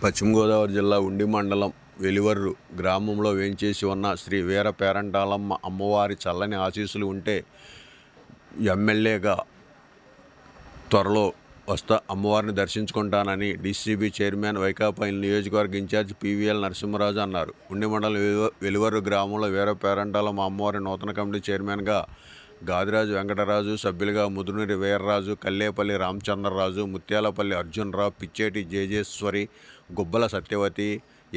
పశ్చిమ గోదావరి జిల్లా ఉండి మండలం వెలివర్రు గ్రామంలో వేంచేసి ఉన్న శ్రీ వీర పేరంటాలమ్మ అమ్మవారి చల్లని ఆశీస్సులు ఉంటే ఎమ్మెల్యేగా త్వరలో వస్తా అమ్మవారిని దర్శించుకుంటానని డీసీబీ చైర్మన్ వైకాపా నియోజకవర్గ ఇన్ఛార్జ్ పివిఎల్ నరసింహరాజు అన్నారు. ఉండి మండలం వెలివర్రు గ్రామంలో వీర పేరంటాలమ్మ అమ్మవారి నూతన కమిటీ చైర్మన్గా గాదిరాజు వెంకటరాజు, సభ్యులుగా ముదునూరి వీర్రాజు, కల్లేపల్లి రామచంద్రరాజు, ముత్యాలపల్లి అర్జునరావు, పిచ్చేటి జేజేశ్వరి, గుబ్బల సత్యవతి,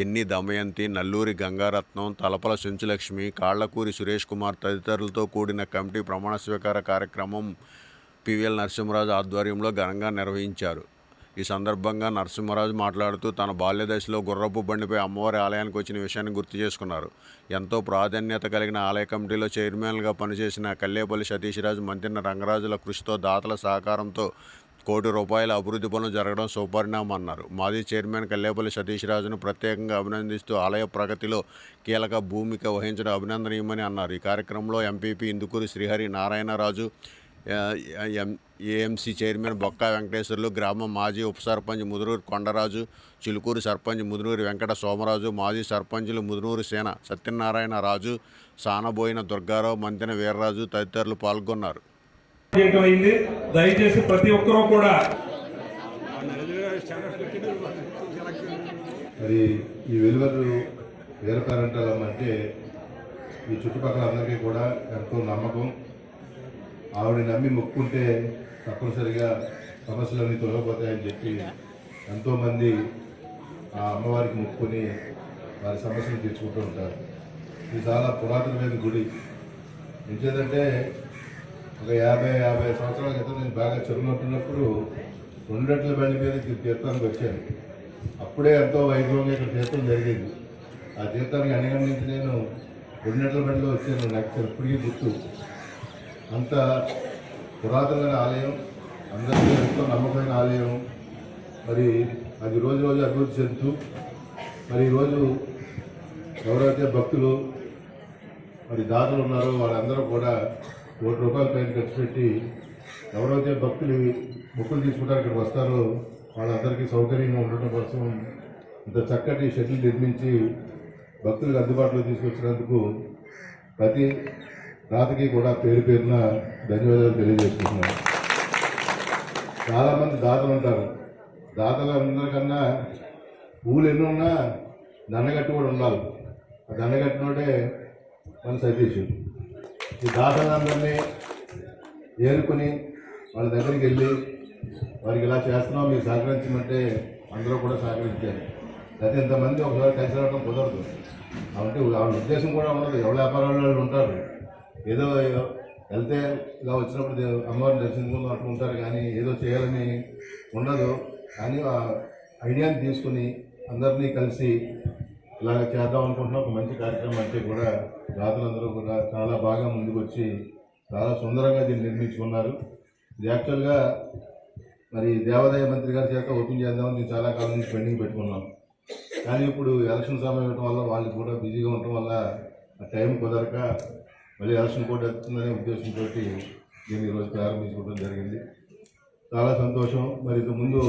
ఎన్ని దమయంతి, నల్లూరి గంగారత్నం, తలపల సెంచులక్ష్మి, కాళ్లకూరి సురేష్ కుమార్ తదితరులతో కూడిన కమిటీ ప్రమాణ స్వీకార కార్యక్రమం పివిఎల్ నరసింహరాజు ఆధ్వర్యంలో ఘనంగా నిర్వహించారు. ఈ సందర్భంగా నరసింహరాజు మాట్లాడుతూ తన బాల్యదశలో గుర్రపు బండిపై అమ్మవారి ఆలయానికి వచ్చిన విషయాన్ని గుర్తు చేసుకున్నారు. ఎంతో ప్రాధాన్యత కలిగిన ఆలయ కమిటీలో చైర్మన్గా పనిచేసిన కల్లేపల్లి సతీష్రాజు, మంతిన రంగరాజుల కృషితో, దాతల సహకారంతో ₹1 కోటి అభివృద్ధి పనులు జరగడం శుభపరిణామం అన్నారు. మాజీ చైర్మన్ కల్లేపల్లి సతీష్రాజును ప్రత్యేకంగా అభినందిస్తూ ఆలయ ప్రగతిలో కీలక భూమిక వహించడం అభినందనీయమని అన్నారు. ఈ కార్యక్రమంలో MPP Indukuri Srihari Narayanaraju, AMC chairman Bokka Venkateswarlu, గ్రామం మాజీ ఉప సర్పంచ్ ముదునూరి కొండరాజు, చిలుకూరు సర్పంచ్ ముదునూరి వెంకట సోమరాజు, మాజీ సర్పంచులు ముదునూరి సేన సత్యనారాయణ రాజు, సానబోయిన దుర్గారావు, మంతెన వీర్రాజు తదితరులు పాల్గొన్నారు. దయచేసి ప్రతి ఒక్కరూ కూడా మరి ఈ వెలువరు వీర పేరంటాలమ్మ అంటే ఈ చుట్టుపక్కల అందరికీ కూడా ఎంతో నమ్మకం. ఆవిడ నమ్మి మొక్కుంటే తప్పనిసరిగా సమస్యలన్నీ తొలగిపోతాయని చెప్పి ఎంతోమంది ఆ అమ్మవారికి మొక్కుని వారి సమస్యలు తీర్చుకుంటూ ఉంటారు. ఇది చాలా పురాతనమైన గుడి. ఎంచేదంటే ఒక 50 సంవత్సరాల క్రితం నేను బాగా చదువుతున్నప్పుడు 2 రెట్ల బండి మీద తీర్థానికి వచ్చాను. అప్పుడే ఎంతో వైభవంగా ఇక్కడ తీర్థం జరిగింది. ఆ తీర్థానికి అనేకం నుంచి నేను 2 రెట్ల బండిలో వచ్చాను. నాకు ఇప్పటికీ గుర్తు. అంత పురాతనమైన ఆలయం, అందరికీ ఎంతో నమ్మకమైన ఆలయం. మరి అది రోజు రోజు అభివృద్ధి చెందుతూ మరి ఈరోజు ఎవరైతే భక్తులు మరి దాతలు ఉన్నారో వాళ్ళందరూ కూడా ₹1 కోటి పైన ఖర్చు పెట్టి ఎవరైతే భక్తులు మొక్కులు తీసుకుంటారు ఇక్కడికి వస్తారో వాళ్ళందరికీ సౌకర్యంగా ఉండటం కోసం ఇంత చక్కటి షెడ్యూల్ నిర్మించి భక్తులకు అందుబాటులో తీసుకొచ్చినందుకు ప్రతి దాతకి కూడా పేరు పేరున ధన్యవాదాలు తెలియజేసుకుంటున్నాను. చాలామంది దాతలు ఉంటారు. దాతలు అందరికన్నా పూలు ఎన్ని ఉన్నా దండగట్టి కూడా ఉండాలి. ఆ దండగట్టినోడే మన సతీష్. ఈ దాతలందరినీ ఏరుకొని వాళ్ళ దగ్గరికి వెళ్ళి వారికి ఇలా చేస్తున్నాం మీరు సహకరించమంటే అందరూ కూడా సహకరించారు. అయితే ఇంతమంది ఒకసారి కలిసి రావడం కుదరదు. కాబట్టి వాళ్ళ ఉద్దేశం కూడా ఉండదు. ఎవరి వ్యాపారాలు వాళ్ళు ఉంటారు. ఏదో వెళ్తే ఇలా వచ్చినప్పుడు అమ్మవారిని దర్శించుకుందాం అనుకుంటారు, కానీ ఏదో చేయాలని ఉండదు. కానీ ఆ ఐడియాని తీసుకుని అందరినీ కలిసి ఇలాగ చేద్దాం అనుకుంటున్న ఒక మంచి కార్యక్రమం అంటే కూడా దాతలందరూ కూడా చాలా బాగా ముందుకు వచ్చి చాలా సుందరంగా దీన్ని నిర్మించుకున్నారు. ఇది యాక్చువల్గా మరి దేవాదాయ మంత్రి గారి చేత ఓపెన్ చేద్దామని నేను చాలా కాలం నుంచి పెండింగ్ పెట్టుకున్నాం. కానీ ఇప్పుడు ఎలక్షన్ సమయం ఇవ్వడం వల్ల వాళ్ళు కూడా బిజీగా ఉండటం వల్ల ఆ టైం కుదరక మళ్ళీ ఎలక్షన్ కోడ్ వస్తుందనే ఉద్దేశంతో దీన్ని ఈరోజు ప్రారంభించుకోవడం జరిగింది. చాలా సంతోషం. మరి ఇంతకుముందు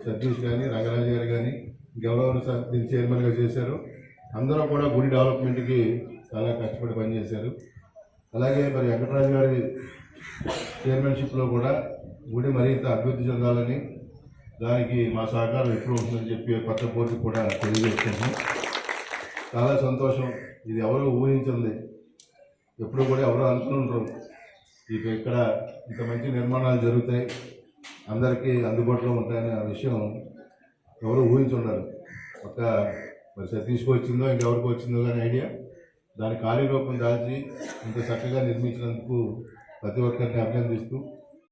సతీష్ కానీ రంగరాజు గారు కానీ ఇంకెవరెవరు దీన్ని చైర్మన్గా చేశారు. అందరూ కూడా గుడి డెవలప్మెంట్కి చాలా కష్టపడి పనిచేశారు. అలాగే మరి వెంకటరాజు గారి చైర్మన్షిప్లో కూడా గుడి మరింత అభివృద్ధి చెందాలని, దానికి మా సహకారం ఎప్పుడు ఉంటుందని చెప్పి కొత్త బోర్డు కూడా తెలియజేస్తున్నాం. చాలా సంతోషం. ఇది ఎవరో ఊహించింది, ఎప్పుడు కూడా ఎవరో అనుకుంటారు ఇక ఇక్కడ ఇంత మంచి నిర్మాణాలు జరుగుతాయి, అందరికీ అందుబాటులో ఉంటాయనే ఆ విషయం ఎవరు ఊహించుండారు. ఒక మరి సతీష్కి వచ్చిందో ఇంకెవరికి వచ్చిందో కానీ ఐడియా, దాని కార్యరూపం దాల్చి ఇంత చక్కగా నిర్మించినందుకు ప్రతి ఒక్కరిని అభినందిస్తూ